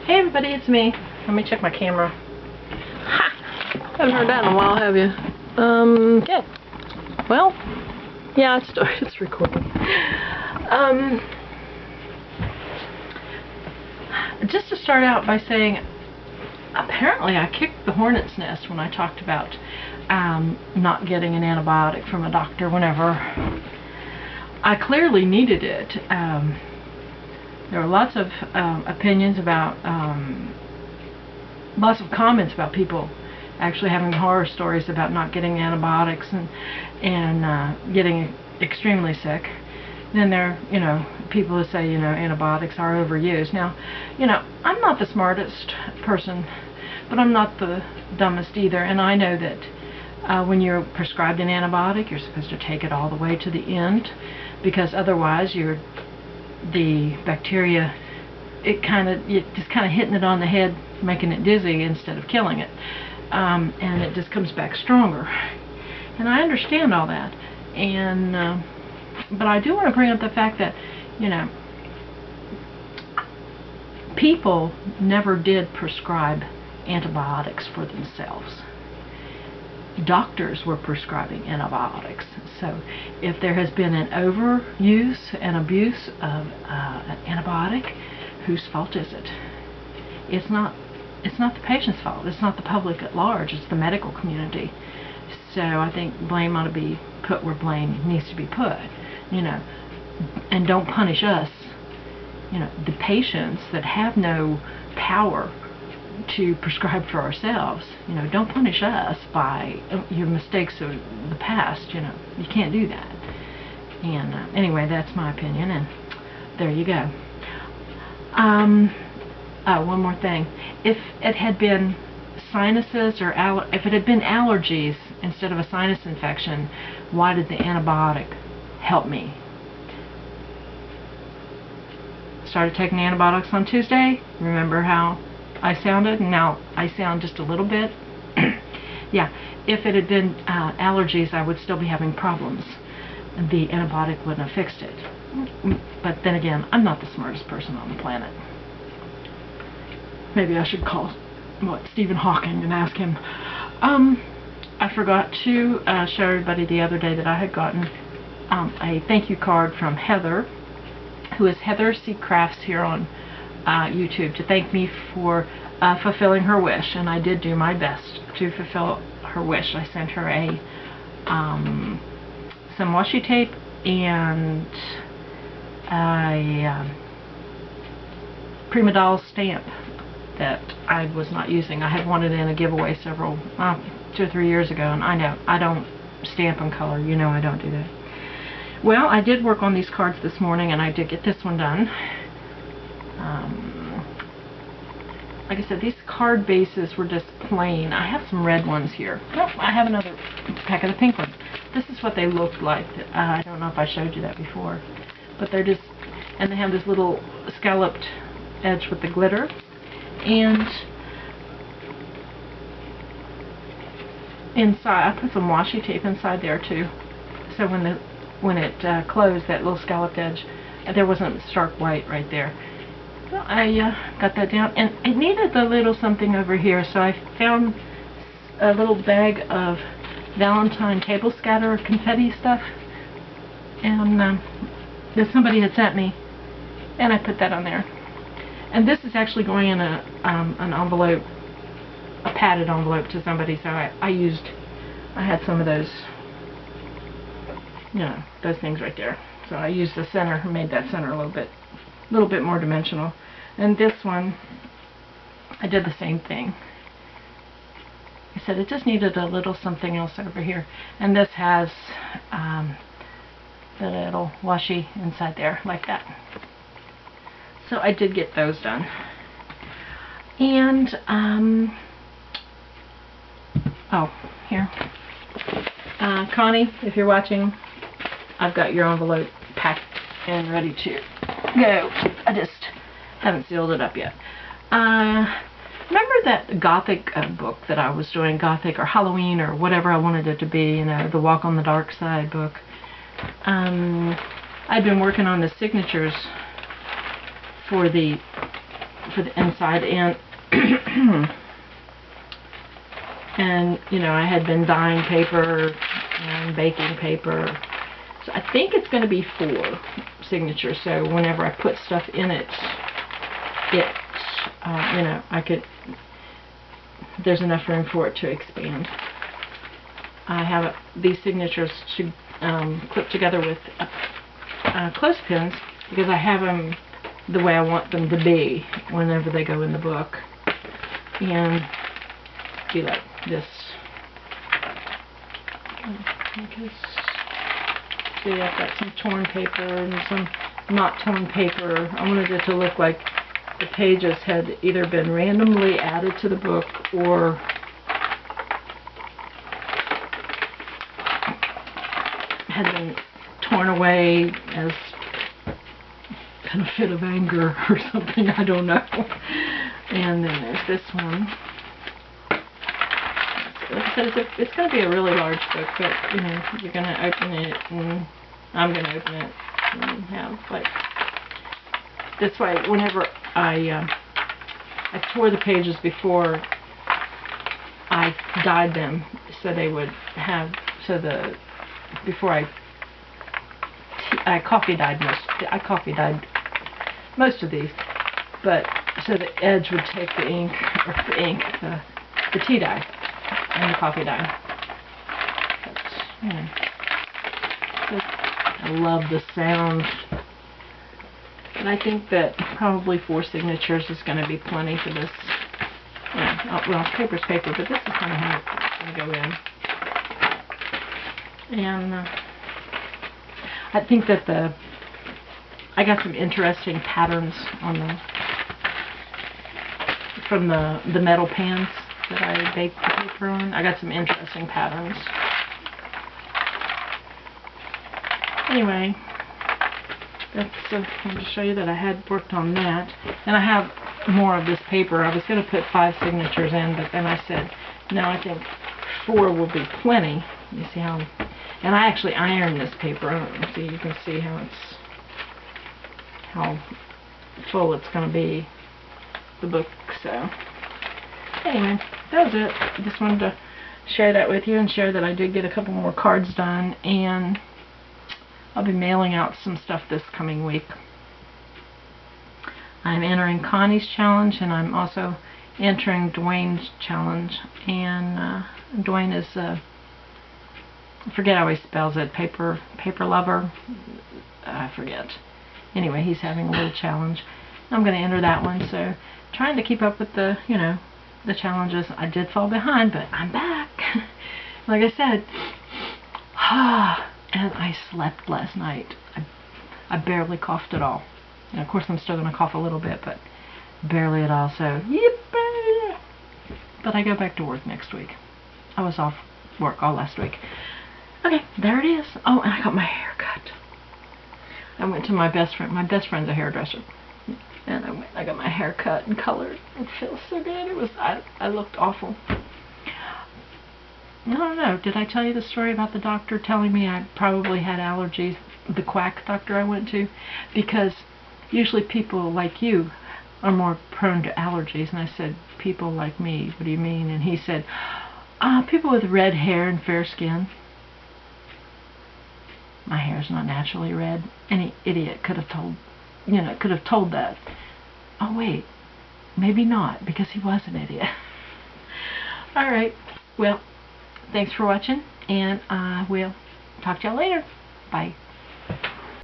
Hey everybody, it's me. Let me check my camera. Ha! Haven't heard that in a while, have you? Okay. Well, yeah, it's recording. Just to start out by saying, apparently I kicked the hornet's nest when I talked about not getting an antibiotic from a doctor whenever I clearly needed it. There were lots of opinions about, lots of comments about people actually having horror stories about not getting antibiotics and getting extremely sick. Then there are, people who say, antibiotics are overused. Now, I'm not the smartest person, but I'm not the dumbest either, and I know that when you're prescribed an antibiotic, you're supposed to take it all the way to the end, because otherwise the bacteria, you're just kind of hitting it on the head, making it dizzy instead of killing it, and it just comes back stronger. And I understand all that, and but I do want to bring up the fact that people never did prescribe antibiotics for themselves. Doctors were prescribing antibiotics. So if there has been an overuse and abuse of an antibiotic, whose fault is it? It's not the patient's fault. It's not the public at large. It's the medical community. So I think blame ought to be put where blame needs to be put. And don't punish us, the patients that have no power to prescribe for ourselves. Don't punish us by your mistakes of the past. You can't do that. And anyway, that's my opinion, and there you go. One more thing. If it had been sinuses or if it had been allergies instead of a sinus infection, why did the antibiotic help me? Started taking antibiotics on Tuesday. Remember how I sounded? Now I sound just a little bit. Yeah, if it had been allergies, I would still be having problems. The antibiotic wouldn't have fixed it. But then again, I'm not the smartest person on the planet. Maybe I should call Stephen Hawking and ask him. I forgot to show everybody the other day that I had gotten a thank you card from Heather, who is Heather C. Crafts here on YouTube, to thank me for fulfilling her wish, and I did do my best to fulfill her wish. I sent her some washi tape and a Prima Doll stamp that I was not using. I had wanted in a giveaway 2 or 3 years ago, and I know I don't stamp and color. I don't do that. Well, I did work on these cards this morning, and I did get this one done. Like I said, these card bases were just plain. I have some red ones here. Nope, I have another pack of the pink ones. This is what they looked like. I don't know if I showed you that before, but they're just, and they have this little scalloped edge with the glitter, and inside I put some washi tape inside there too, so when it closed, that little scalloped edge, there wasn't stark white right there. Well, I got that down, and it needed a little something over here, so I found a little bag of Valentine table scatter confetti stuff, and that somebody had sent me, and I put that on there. And this is actually going in an envelope, a padded envelope to somebody, so I had some of those, those things right there. So I used the center and made that center a little bit more dimensional. And this one, I did the same thing. I said it just needed a little something else over here. And this has the little washi inside there, like that. So I did get those done. And, oh, here. Connie, if you're watching, I've got your envelope packed and ready to go. I just haven't sealed it up yet. Remember that Gothic book that I was doing, Gothic or Halloween or whatever I wanted it to be, the Walk on the Dark Side book? I'd been working on the signatures for the for the inside, and and you know, I had been dyeing paper and baking paper, so I think it's going to be 4 signatures. So whenever I put stuff in it, you know, there's enough room for it to expand. I have these signatures to clip together with clothespins because I have them the way I want them to be whenever they go in the book, and be like this. See, I've got some torn paper and some not torn paper. I wanted it to look like the pages had either been randomly added to the book or had been torn away as kind of fit of anger or something, I don't know. And then there's this one. Like I said, it's going to be a really large book, but you know, you're going to open it, and I'm going to open it and have like this way. Whenever I tore the pages before I dyed them, so they would have before I coffee dyed most of these, but so the edge would take the ink, or the tea dye and the coffee dye. But, you know, I love the sound. And I think that probably 4 signatures is going to be plenty for this. Well, paper's paper, but this is kind of how it's going to go in. And I think that I got some interesting patterns on from the metal pans that I baked the paper on. I got some interesting patterns. Anyway, that's I wanted to show you that I had worked on that, and I have more of this paper. I was going to put 5 signatures in, but then I said, no, I think 4 will be plenty. You see how? And I actually ironed this paper. So you can see how full it's going to be, the book. So anyway, that was it. I just wanted to share that with you and share that I did get a couple more cards done, and I'll be mailing out some stuff this coming week. I'm entering Connie's challenge, and I'm also entering Dwayne's challenge. And Dwayne is I forget how he spells it. Paper lover. I forget. Anyway, he's having a little challenge. I'm going to enter that one. So, trying to keep up with the challenges. I did fall behind, but I'm back. Like I said, and I slept last night. I barely coughed at all. And of course, I'm still going to cough a little bit, but barely at all. So, yippee! But I go back to work next week. I was off work all last week. Okay, there it is. Oh, and I got my hair cut. I went to my best friend. My best friend's a hairdresser. And I got my hair cut and colored. It feels so good. It was, I looked awful. I don't know. Did I tell you the story about the doctor telling me I probably had allergies? The quack doctor I went to? Because usually people like you are more prone to allergies. And I said, people like me, what do you mean? And he said, people with red hair and fair skin. My hair's not naturally red. Any idiot could have told, that. Oh wait, maybe not, because he was an idiot. Alright, well, thanks for watching, and I will talk to y'all later. Bye.